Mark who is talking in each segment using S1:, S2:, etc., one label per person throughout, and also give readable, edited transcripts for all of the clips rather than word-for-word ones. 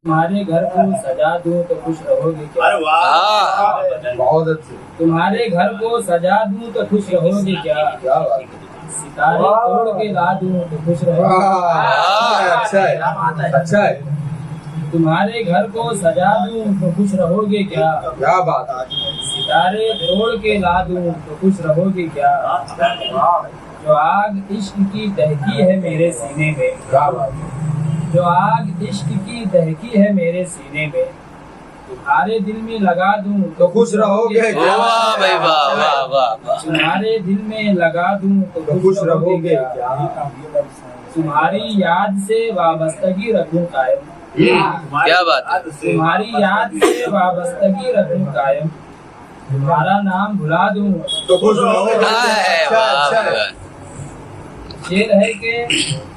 S1: तुम्हारे घर को सजा दूं तो खुश रहोगे क्या?
S2: अरे वाह,
S3: बहुत अच्छे।
S1: तुम्हारे घर को सजा दूं तो खुश रहोगे क्या?
S3: क्या बात है।
S1: सितारे तोड़ के ला दूं तो खुश रहोगे?
S3: अच्छा है, अच्छा है।
S1: तुम्हारे घर को सजा दूं तो खुश रहोगे क्या?
S3: क्या बात है।
S1: सितारे तोड़ के ला दूं तो खुश रहोगे क्या? जो आग इश्क की दहकी है मेरे सीने में,
S3: क्या बात है।
S1: जो आग इश्क की दहकी है मेरे सीने में, तुम्हारे दिल में लगा दूं
S3: तो खुश रहोगे क्या?
S4: वाह भाई वाह वाह वाह वाह।
S1: तुम्हारे दिल में लगा दूं
S3: तो खुश रहोगे क्या?
S1: तुम्हारी याद से वाबस्तगी रखूं कायम,
S4: क्या बात है।
S1: तुम्हारी याद से वाबस्तगी रखूं कायम, तुम्हारा नाम भुला दूं
S3: तो खुश रहोगे।
S4: वाह वाह।
S1: शेर है कि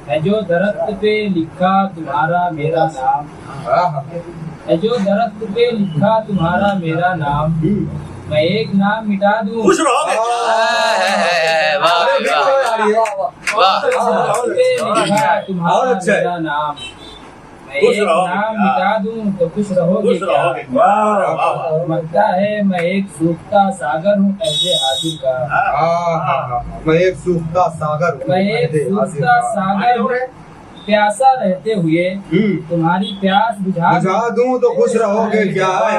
S1: है जो दरख्त पे लिखा तुम्हारा मेरा नाम, है जो दरख्त पे लिखा तुम्हारा मेरा नाम, मैं एक नाम मिटा दूं
S2: खुश रहोगे।
S4: वाह वाह।
S1: दरख्त पे लिखा तुम्हारा
S3: और अच्छा है।
S1: मेरा नाम, मैं
S2: खुश
S1: एक
S2: रहोगे।
S1: नाम मिटा दूं तो खुश रहोगे
S2: खुश
S1: क्या?
S2: रहोगे। वाह वाह।
S1: लगता है मैं एक सूखता सागर हूँ ऐसे हासिल का,
S3: मैं एक सूखता सागर हूँ।
S1: मैं एक सूखता सागर हूँ प्यासा रहते हुए, तुम्हारी प्यास बुझा
S3: बुझा दूं तो खुश रहोगे क्या?
S4: वाह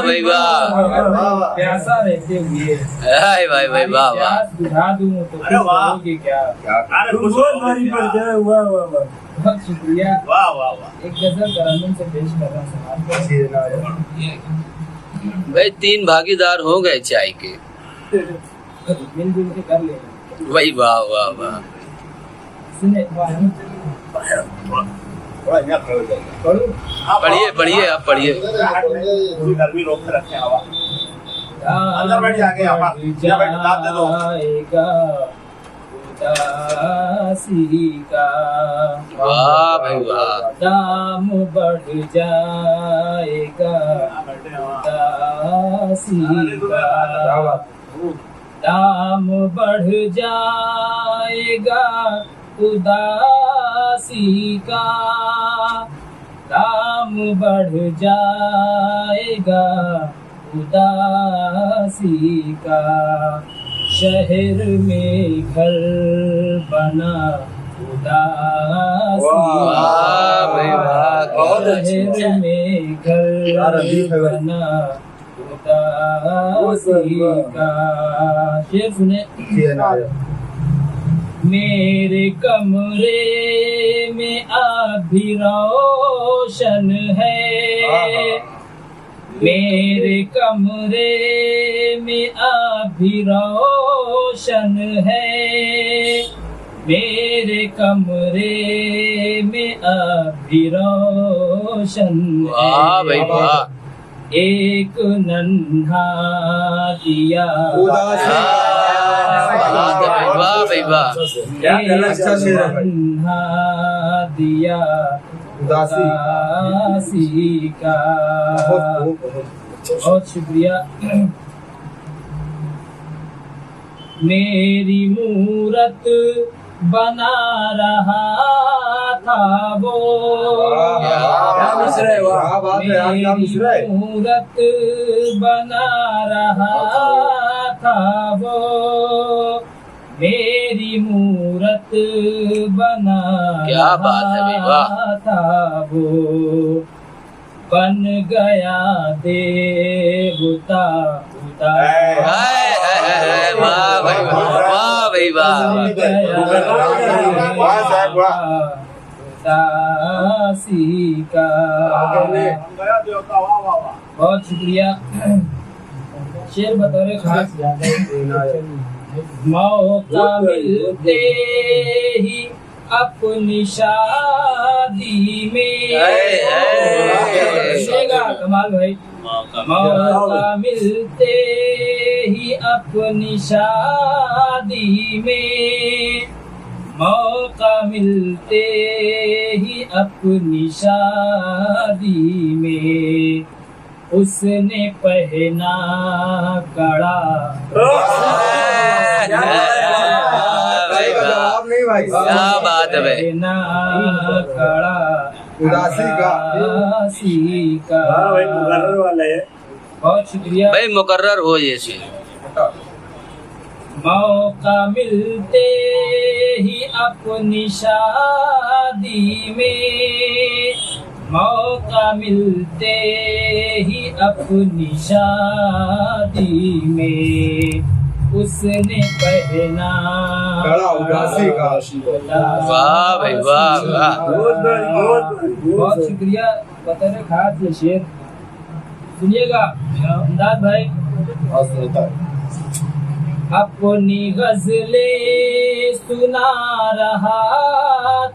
S4: भाई वाह।
S1: प्यासा रहते हुए
S4: हाय भाई भाई वाह वाह।
S1: प्यास बुझा दूं तो खुश रहोगे क्या?
S2: अरे खुश रहोगे।
S1: बहुत शुक्रिया।
S2: वाह वाह वाह।
S1: एक गजल तरन्नुम से पेश कर रहा हूँ समाज
S4: भाई 3 भागीदार हो गए चाय के।
S1: मिलजुल के कर ले।
S4: भाई वाह वाह वाह।
S1: सुने
S2: थोड़ा यहाँ खड़े हो जाइए।
S1: पढ़ूं?
S4: पढ़िए पढ़िए आप पढ़िए।
S2: पूरी गर्मी रोक के रखे हवा। अंदर बैठ जाके आप यहाँ बैठ दाब दे दो।
S1: उदासी का
S4: वाह भाई वाह।
S1: दाम बढ़ जाएगा उदासी का, दाम बढ़ जाएगा उदासी का, दाम बढ़ जाएगा उदासी का, शहर में घर बना उदासी
S4: वाह भाई वाह। बहुत अच्छी।
S1: शहर में घर बना उदासी का। शेर सुने। मेरे कमरे में अभी रोशन है, मेरे कमरे में अभी रोशन है, मेरे कमरे में अभी रोशन है।
S4: वाह भाई वाह।
S1: एक नन्हा दिया
S4: वाह भाई वाह।
S3: अच्छा शेर है भाई।
S1: नन्हा दिया उदासी का। बहुत शुक्रिया। मेरी मूरत बना रहा था वो, मेरी मूरत बना रहा था वो, मेरी मूरत बना
S4: क्या बात है भाई वाह।
S1: रहा था वो, बन गया देवता
S4: हाय हाय हाय। वाह भाई वाह। वाह भाई वाह।
S1: उदासी का। बहुत शुक्रिया। शेर बतौर खास मौका मिलते ही अपनी शादी में, कमाल भाई, मौका मिलते ही अपनी शादी में, मौका मिलते ही अपनी शादी में, उसने पहना कड़ा।
S4: क्या बात है भाई।
S1: पहना कड़ा
S3: उदासी का।
S1: उदासी का।
S2: हाँ भाई मुकर्रर वाला है।
S1: बहुत शुक्रिया।
S4: भाई मुकर्रर हो जैसे
S1: मौका मिलते ही अपनी शादी में, मौका मिलते ही अपनी शादी में उसने पहना
S3: गला उदासी का।
S4: वाह भाई वाह वाह
S1: बहुत शुक्रिया। बतौर खास ये शेर सुनिएगा अंदाज भाई। अपनी गजलें सुना रहा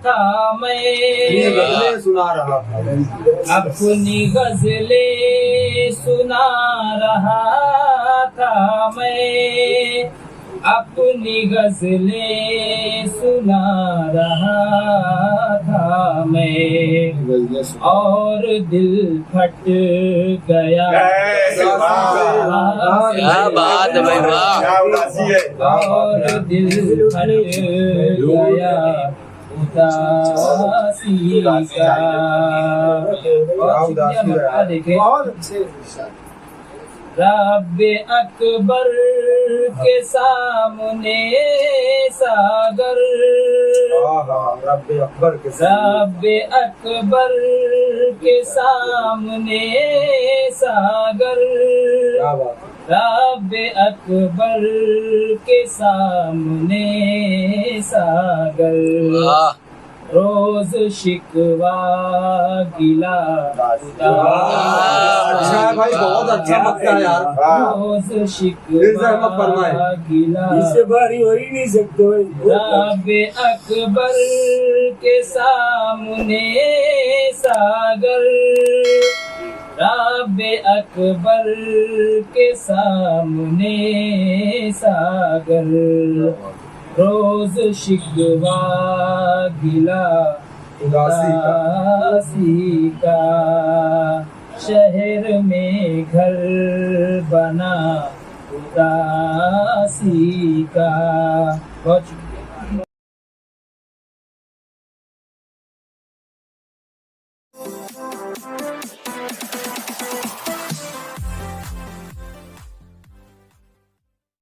S1: था
S3: ये
S1: मैं,
S3: गजलें सुना रहा था।
S1: अपनी गजलें सुना रहा था मैं, अपनी गजलें सुना रहा था मैं, और दिल फट गया।
S4: क्या बात है भाई वाह
S2: क्या उदासी है।
S1: और दिल फट गया उदासी का। बहुत शुक्रिया। देखें रब्बे अकबर के सामने सागर,
S3: रब्बे अकबर के
S1: रब्बे अकबर के सामने सागर,
S3: क्या बात है।
S1: रब्बे अकबर के सामने सागर,
S4: वाह
S1: रोज शिकवा गिला
S3: अच्छा है भाई, बहुत अच्छा लगता है यार।
S1: रोज
S3: दिल से
S1: शिकवा
S3: रहमत फरमाए।
S1: गिला।
S2: इससे भारी हो ही नहीं सकते भाई।
S1: रब्बे अकबर के सामने सागर, रब्बे अकबर के सामने सागर, रोज शिकवा गिला उदासी का। शहर में घर बना उदासी का। बहुत शुक्रिया।